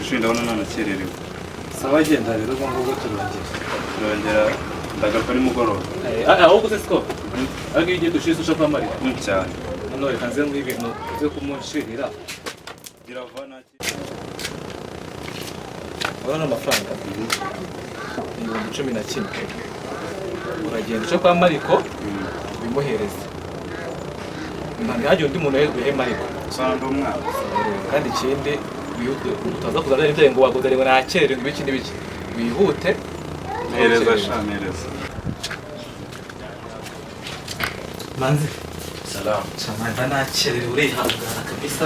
kushuri ndabona nanakererewe. Sawa genda rero ngo turongera ndagaruka nimugoroba. Ahubwo se siko agiye igiye dushise ushaka amari cyane. none kanze ngo ibintu byo kumushirira Giravana urabona amafaranga 11 uragenda uca kwa Mariko bimuhereza ntabwo hajye undi muntu yeguhe Mariko sando umwana kandi ikindi utaza kuzana ibyo ngo wagodare ngo nakerere ngo ibiki n'ibiki wihute nereza shanereza. Manzi Salam. Chamanda nakerere urihangana kabisa.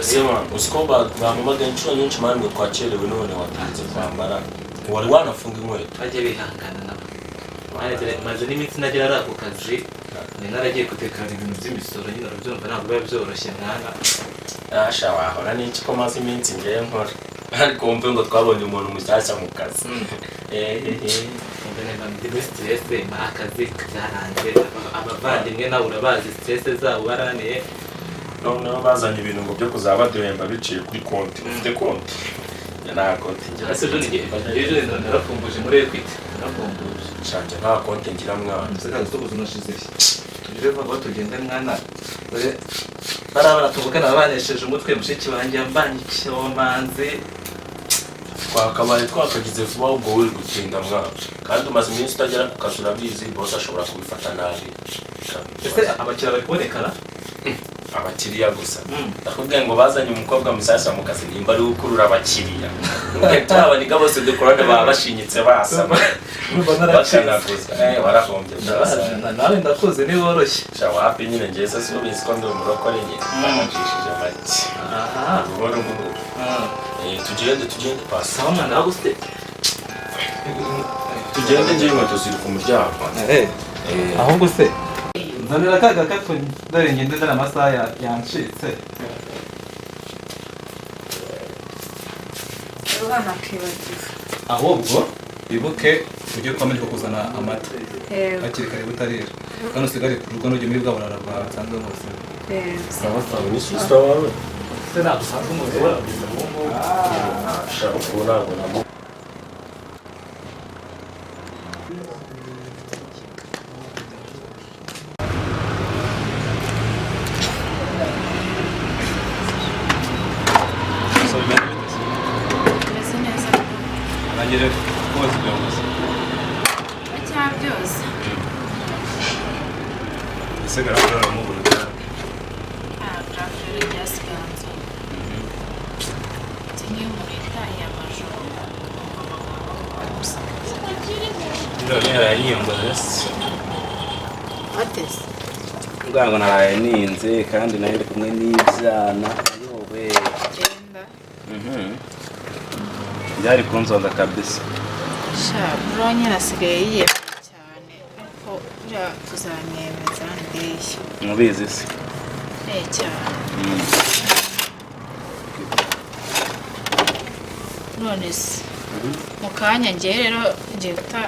Sema usikoba bamamaga inshuro nyinshi mani ngo twakerewe none watanze kwambara wari wanafunga inkweto Bajye bihangana nabo. Maze n'imitsi nagira ari ako kazi ni naragiye gutekana ibintu by'imisoro nyine arabyumva ntabwo biba byoroshye mwana. Asha wahora n'iki ko maze iminsi ngiye nkora ariko wumve ngo twabonye umuntu mushyashya mu kazi Ndi stress akazi karanze abavandimwe nawe urabazi stress zabo baraniye noneho bazanye ibintu ngo byo kuzaba duhemba biciye kuri konti ufite konti nta konti ngira ase jone ngiye narakumbuje muri equity narakumbuje shanje nta konti ngira mwana saka tubuze nashize tugire vuba tugende mwana dore barabara tuvukana abanesheje umutwe mushiki wanjye yambanye Icyomanzi twakabaye twakagize vuba ubwo uri gutinda mwana kandi umaze iminsi utagera ku kazi urabizi bose ashobora kubifata nabi ese abakiriya bari kubonekana abakiriya gusa ndakubwiye ngo bazanye umukobwa mushyashya mu kazi nimba ari gukurura abakiriya ntaba niga bose dukorana baba bashinyitse basama bakanaguza warahombye nawe ndakuze ni woroshye shawapi nyine ngeze si ubizi ko ndi umurokore nyine nacishije make buhoro buhoro tugende pasi sawa mwana wagusite tugende ngiye inkweto ziri ku muryango ahubwo se nzanira kaga kafu dore ngende ndana amasaha yancitse Urabona kwibagiza ahubwo bibuke ujye kwa Mariko kuzana amata hakiri kare butarira kandi usigare ku rugo n'ujye muri bwa burara bwawe cyangwa hose sawa sawa ni sister wawe se nagusanze mu rugo urabiza ngo shaka kubona Nagere koza byose. Acyabyose Segara kora mu buryo. Grafere ryasiganze Tinye umurita y'amajoro Ndone yariyongorese. Atese Ngango naraye ninze kandi nayo ndi kumwe n'ibyana yowe. genda Byari kunzonda kabisa. sha bro nyine asigaye yiyemera cyane ariko buriya tuzamwemeza ndeshya Mubizi se. cyane none se mu kanya ngiye rero ngiye guta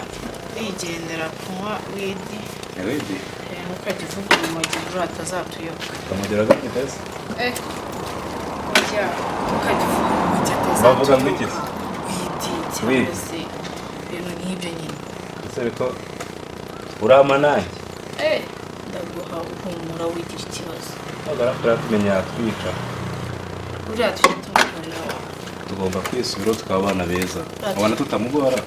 yigendera kunywa widi Widi. ntukajya uvuga urumogi buriya atazatuyoka Kamugera gake pesa. Ujya ukajya uvuga atazatuyoka Bavuga ngo iki? widi cyangwa se ibintu nk'ibyo nyine Ese ko urama nanjye. ndaguha uhumura wigira ikibazo Agaragara kumenya twica. buriya tujya tumukorera Tugomba kwisubira tukaba abana beza. Abana tutamugora.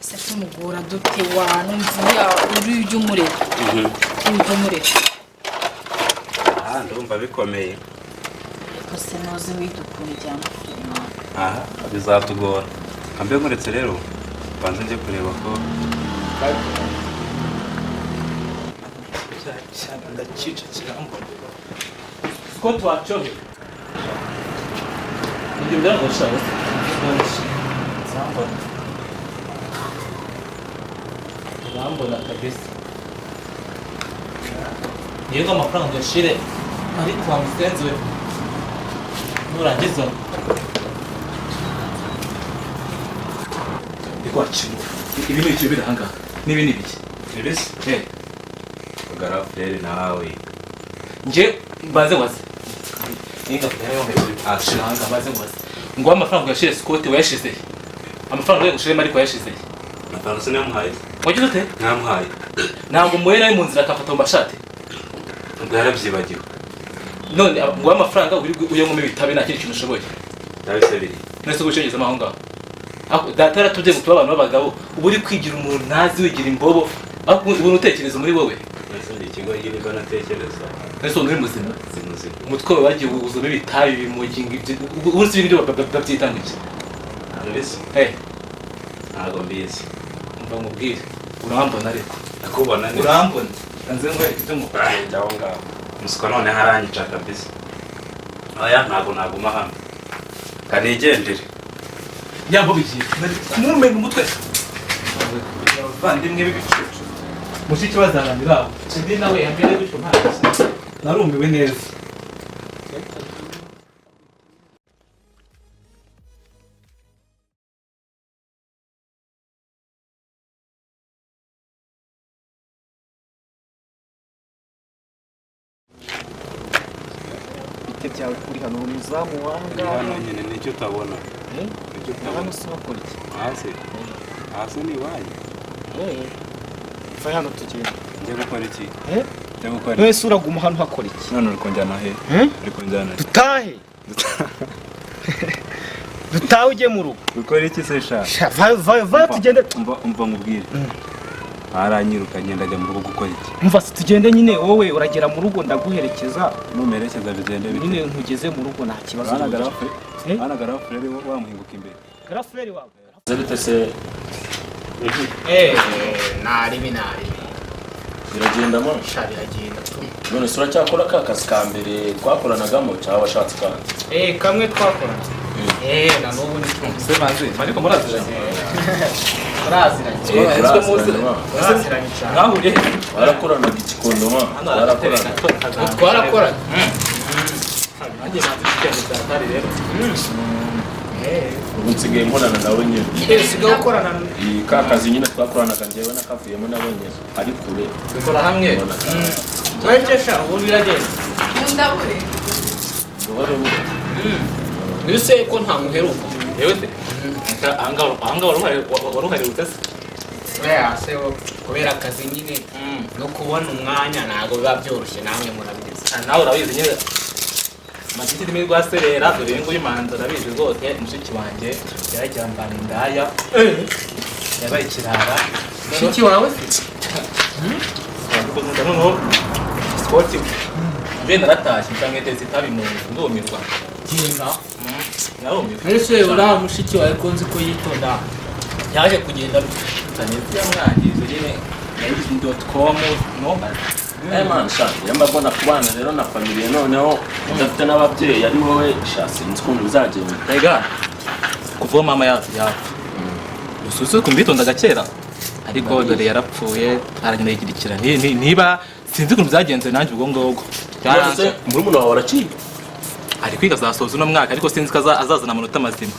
ese tumugora dute wanumva uri ujya umurera ujya umurera Ndumva bikomeye. ariko se noze widukura ijyana Aha bizatugora. Kambe nkuretse rero banze njye kureba ko cyane ndacica kirambo ko twacohe ibyo byarashaka sambo rambona kabisa yego amafaranga yashire ari kwa musenzi we nurangiza ikwachimu ibi ni ikibira hanga nibi ni biki nibisi Garafere nawe. nje mbaze waze inga ashiranga baze ngo amafaranga yashire Scott wayashize amafaranga yo gushirema ariko yashize amafaranga se namuhaye wagize ute namuhaye ntabwo muhera mu nzira akafata mu bashati yarabyibagiwe none ngo amafaranga uyo ngome bitabe nta kintu ushoboye ndabisabiri nese gushengeza amahanga data yaratubye ngo abantu b'abagabo ubu uri kwigira umuntu ntazi wigira imbobo ubu utekereza muri wowe nese ndi ikigo y'ingo natekereza nese uri muzima zimuzima umutwe wawe wagiye uzuma ibitabi bimuginga ibyo ubu si ibintu babyitangije arabise ntabwo mbizi umva nkubwire urambona ariko nakubona neza urambona kanze ngo ibyo mukora aho ngaho musiko none haranyica kabisa oya ntabwo naguma hano kanigendere yambo bigiye kumumena umutwe abavandimwe b'ibicucu mushiki bazaramira aho ndi nawe yambere bityo mpaka narumiwe neza byawe kuri hano umuzamu wanga hano nyine nicyo utabona nicyo utabona hano se bakora iki hasi ni iwanyu va hano tugenda njya gukora iki njya gukora iki wese uraguma hano hakora iki none uri kunjyana he uri kunjyana dutahe dutahe ujye mu rugo gukora iki se sha va tugende umva nkubwire aranyirukanye ndajya mu rugo gukora iki umva se tugende nyine wowe uragera mu rugo ndaguherekeza numerekeza bigende bite nyine ntugeze mu rugo nta kibazo hana garafureri wamuhinguka imbere garafureri wawe bite se nariwe biragendamo biragenda none se uracyakora ka kazi ka mbere twakoranagamo cyangwa washatse kandi kamwe twakorana na n'ubu ni se manzi ariko muraziranye turaziranye cyane nahuye barakoranaga ikikondoma twarakorana nanjye manzi ikigendo cya kari rero ubu nsigaye nkorana nawe nyine usigaye ukorana iyi ka kazi nyine twakoranaga njyewe nakavuyemo nabonye ari kure dukora hamwe twekesha ubu biragenda ndabure buhoro buhoro mbese ko nta muheruka yewe se ahanga waruharirutse se kubera akazi nyine no kubona umwanya ntabwo biba byoroshye namwe murabizi nawe urabizi nyine amatike irimo rwaserera dore ngo y'Imanzi arabizi rwose mushiki wanjye yarajyambana indaya yabaye ikirara mushiki wawe se noneho Scott mbe naratashye nsangiteze itabi mu nzu ndumirwa genda narumirwa mbese uriya mushiki wawe ko nzi ko yitonda yaje kugenda nsanitse yamwangije nyine yayizi.com nomad man shaka yambabona kubana rero na familie noneho udafite n'ababyeyi ari wowe shasi nzikundi bizagenda Tega kuva mama yapfa usuze kumbitondaga kera ariko dore yarapfuye aragenda yigirikira niba sinzi ukuntu byagenze nanjye ubwo ngubwo yaranze murumuna wawe araciye ari kwiga azasoza uno mwaka ariko sinzi ko azazana amanota mazima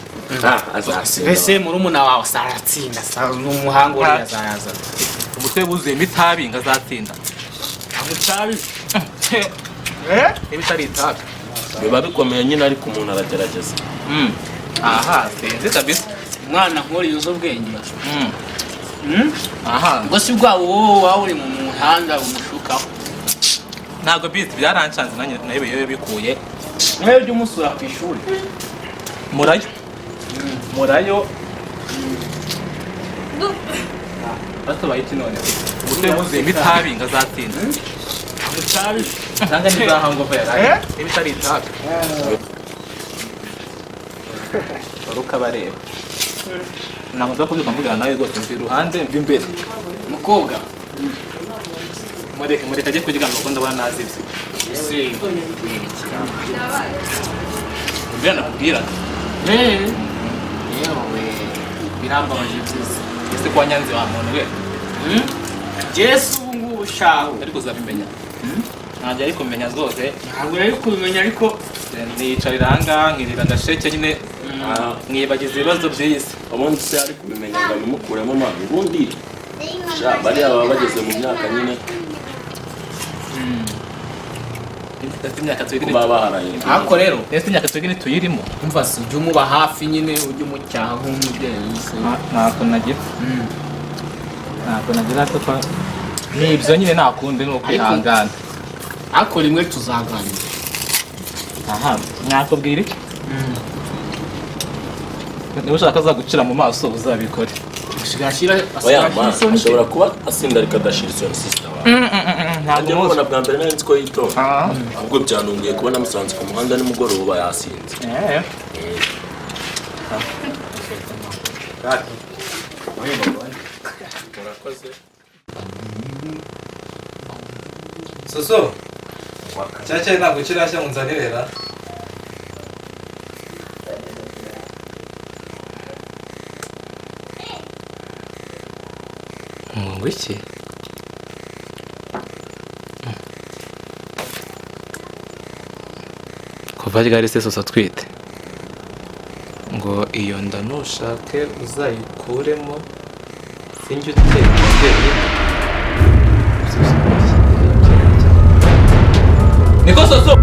azasinda mbese murumuna wawe saratsinda n'umuhanga uri azayazana umutwe wuzuyemo itabi ngo azatsinda amutabi niba itari itabi biba bikomeye nyine ariko umuntu aragerageza aha sinzi kabisa umwana nk'uri yuza ubwenge aha ngo si bwabo wowe waba uri mu muhanda umushukaho ntabwo bizi byaranshanze nanjye nayo bikuye nawe ujya umusura ku ishuri murayo batubaye iki none umutwe wuzuyemo itabi ngo azatsinda amutabi nanga ntizahangova yaraye niba itari itabi wari ukabareba ntabwo nza kubyuka mvugana nawe rwose mvi iruhande mvi imbere umukobwa mureka ajye kuryama kuko ndabona nazibye ubwira nakubwira yewe birambabaje byiza ese kwa nyanzi wa muntu we Yesu ubu ngubu shaho ariko uzabimenya ntabwo ari kumenya rwose ntabwo ari kubimenya ariko niyicarira ahangaha nkirira agasheke nyine mwibagiza ibibazo by'isi ubundi se ari kubimenya ngo abimukuremo mama ubundi bariya baba bageze mu myaka nyine Ese imyaka twigire. kuba baharaye ariko rero Ese imyaka twigire tuyirimo. umva si ujye umuba hafi nyine ujye umucyaha nk'umubyeyi se Ntako nagira. Ntako nagira kuko nibyo nyine nakundi ni ukwihangana. ariko rimwe tuzaganira Aha, nakubwira iki? Niba ushaka azagucira mu maso uzabikore. ashigashira oya ma ashobora kuba asinda ariko adashira isoni sister wawe Ntabwo njye muzi. mubona bwa mbere nari nzi ko yitonda Ah. ahubwo byanunguye kuba namusanze ku muhanda nimugoroba yasinze murakoze Soso. Cyacyari ntabwo kirashya ngo nzanirera. Ngo iki? Kuva ryari se Soso atwite? Ngo iyo nda nushake uzayikuremo sinjye utera umubyeyi. Niko Soso.